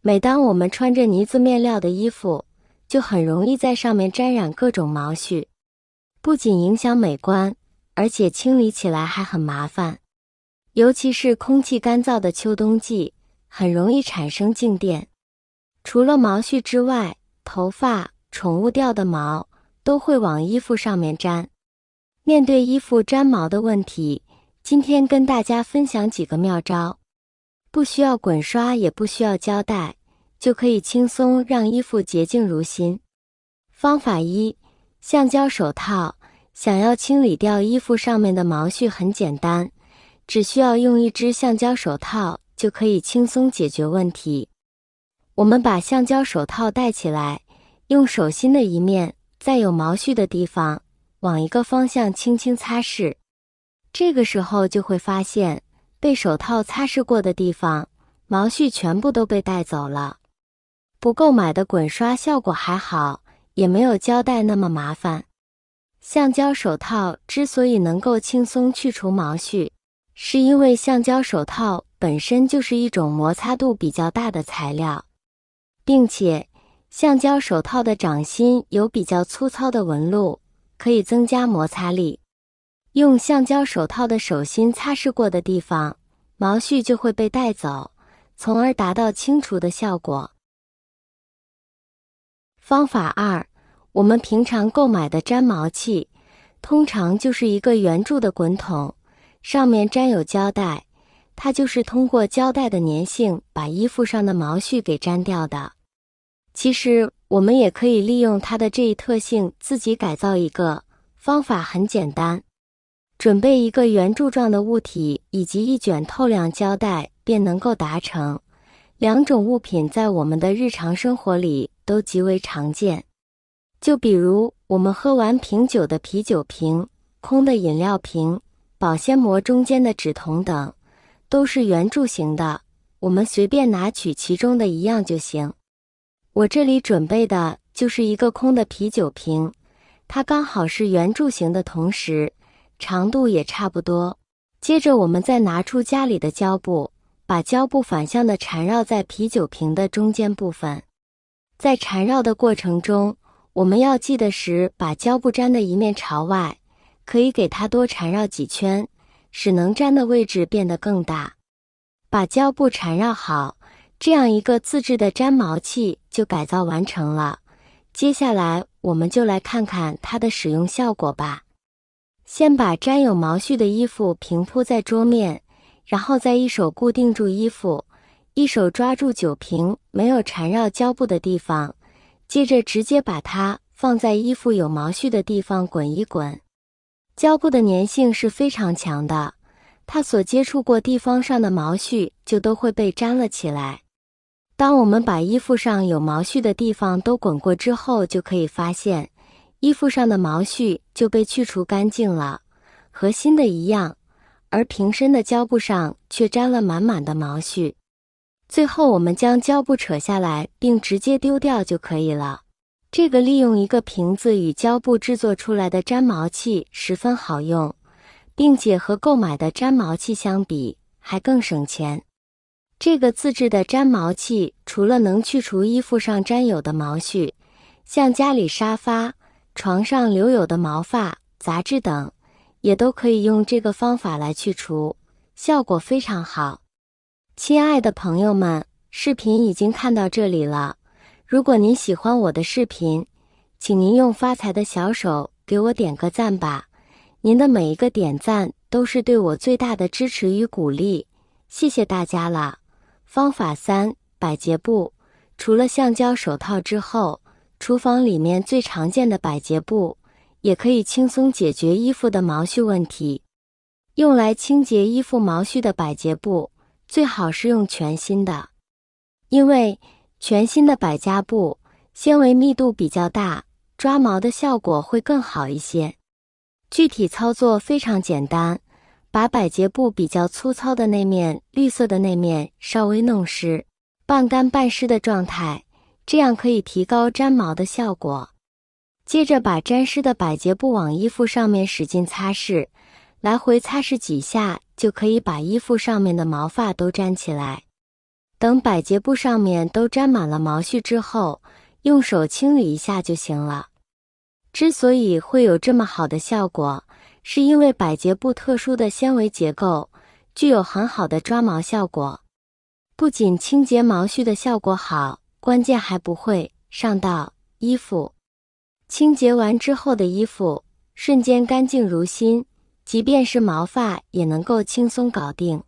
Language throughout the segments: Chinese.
每当我们穿着呢子面料的衣服，就很容易在上面沾染各种毛絮，不仅影响美观，而且清理起来还很麻烦。尤其是空气干燥的秋冬季，很容易产生静电。除了毛絮之外，头发、宠物掉的毛都会往衣服上面沾。面对衣服沾毛的问题，今天跟大家分享几个妙招，不需要滚刷，也不需要胶带，就可以轻松让衣服洁净如新。方法一：橡胶手套。想要清理掉衣服上面的毛絮很简单，只需要用一只橡胶手套就可以轻松解决问题。我们把橡胶手套戴起来，用手心的一面在有毛絮的地方往一个方向轻轻擦拭，这个时候就会发现被手套擦拭过的地方毛絮全部都被带走了。不购买的滚刷效果还好，也没有胶带那么麻烦。橡胶手套之所以能够轻松去除毛絮，是因为橡胶手套本身就是一种摩擦度比较大的材料，并且橡胶手套的掌心有比较粗糙的纹路，可以增加摩擦力。用橡胶手套的手心擦拭过的地方，毛絮就会被带走，从而达到清除的效果。方法二：我们平常购买的粘毛器，通常就是一个圆柱的滚筒，上面粘有胶带，它就是通过胶带的粘性把衣服上的毛絮给粘掉的。其实我们也可以利用它的这一特性自己改造一个，方法很简单，准备一个圆柱状的物体以及一卷透亮胶带便能够达成。两种物品在我们的日常生活里都极为常见。就比如我们喝完瓶酒的啤酒瓶、空的饮料瓶、保鲜膜中间的纸筒等，都是圆柱形的，我们随便拿取其中的一样就行。我这里准备的就是一个空的啤酒瓶，它刚好是圆柱形的同时，长度也差不多。接着我们再拿出家里的胶布，把胶布反向的缠绕在啤酒瓶的中间部分。在缠绕的过程中，我们要记得时把胶布粘的一面朝外，可以给它多缠绕几圈，使能粘的位置变得更大。把胶布缠绕好，这样一个自制的粘毛器就改造完成了。接下来我们就来看看它的使用效果吧。先把沾有毛絮的衣服平铺在桌面，然后再一手固定住衣服，一手抓住酒瓶没有缠绕胶布的地方，接着直接把它放在衣服有毛絮的地方滚一滚。胶布的粘性是非常强的，它所接触过地方上的毛絮就都会被粘了起来。当我们把衣服上有毛絮的地方都滚过之后，就可以发现衣服上的毛絮就被去除干净了，和新的一样，而瓶身的胶布上却沾了满满的毛絮。最后我们将胶布扯下来并直接丢掉就可以了。这个利用一个瓶子与胶布制作出来的粘毛器十分好用，并且和购买的粘毛器相比还更省钱。这个自制的粘毛器除了能去除衣服上沾有的毛絮，像家里沙发、床上留有的毛发、杂质等，也都可以用这个方法来去除，效果非常好。亲爱的朋友们，视频已经看到这里了。如果您喜欢我的视频，请您用发财的小手给我点个赞吧。您的每一个点赞都是对我最大的支持与鼓励，谢谢大家了。方法三：百洁布。除了橡胶手套之后，厨房里面最常见的百洁布，也可以轻松解决衣服的毛絮问题。用来清洁衣服毛絮的百洁布，最好是用全新的，因为全新的百家布纤维密度比较大，抓毛的效果会更好一些。具体操作非常简单，把百洁布比较粗糙的那面，绿色的那面稍微弄湿，半干半湿的状态，这样可以提高粘毛的效果。接着把沾湿的百洁布往衣服上面使劲擦拭，来回擦拭几下就可以把衣服上面的毛发都粘起来。等百洁布上面都沾满了毛絮之后，用手清理一下就行了。之所以会有这么好的效果，是因为百洁布特殊的纤维结构具有很好的抓毛效果。不仅清洁毛絮的效果好，关键还不会伤到衣服。清洁完之后的衣服瞬间干净如新，即便是毛发也能够轻松搞定。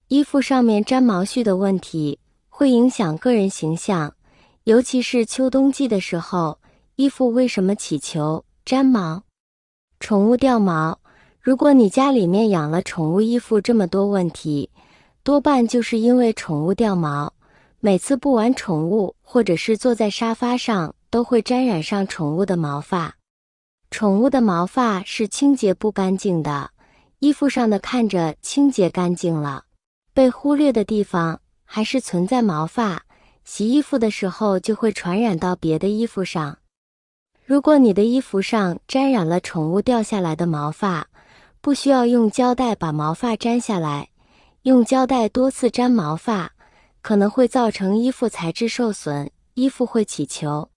衣服上面沾毛絮的问题会影响个人形象，尤其是秋冬季的时候，衣服为什么起球、沾毛？宠物掉毛，如果你家里面养了宠物衣服这么多问题，多半就是因为宠物掉毛。每次不玩宠物或者是坐在沙发上，都会沾染上宠物的毛发。宠物的毛发是清洁不干净的，衣服上的看着清洁干净了，被忽略的地方还是存在毛发，洗衣服的时候就会传染到别的衣服上。如果你的衣服上沾染了宠物掉下来的毛发，不需要用胶带把毛发粘下来，用胶带多次粘毛发，可能会造成衣服材质受损，衣服会起球。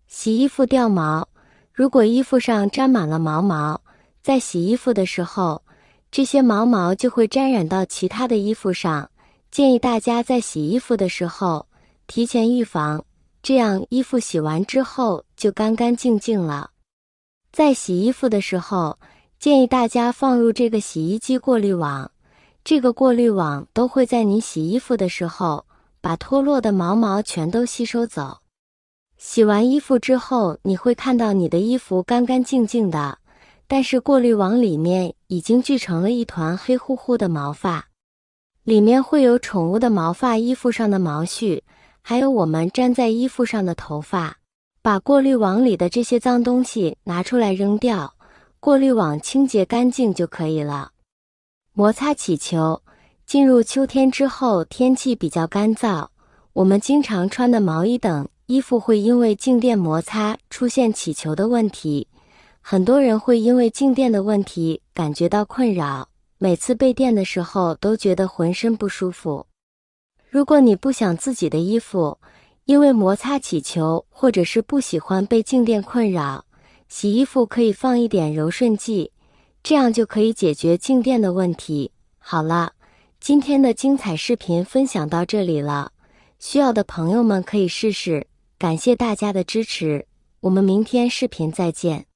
洗衣服掉毛，如果衣服上沾满了毛，在洗衣服的时候，这些毛就会沾染到其他的衣服上，建议大家在洗衣服的时候提前预防，这样衣服洗完之后就干干净净了。在洗衣服的时候，建议大家放入这个洗衣机过滤网，这个过滤网都会在你洗衣服的时候把脱落的毛全都吸收走。洗完衣服之后，你会看到你的衣服干干净净的，但是过滤网里面已经聚成了一团黑乎乎的毛发，里面会有宠物的毛发、衣服上的毛絮，还有我们粘在衣服上的头发。把过滤网里的这些脏东西拿出来扔掉，过滤网清洁干净就可以了。摩擦起球，进入秋天之后，天气比较干燥，我们经常穿的毛衣等衣服会因为静电摩擦出现起球的问题。很多人会因为静电的问题感觉到困扰，每次被电的时候都觉得浑身不舒服。如果你不想自己的衣服因为摩擦起球，或者是不喜欢被静电困扰，洗衣服可以放一点柔顺剂，这样就可以解决静电的问题。好了，今天的精彩视频分享到这里了，需要的朋友们可以试试，感谢大家的支持，我们明天视频再见。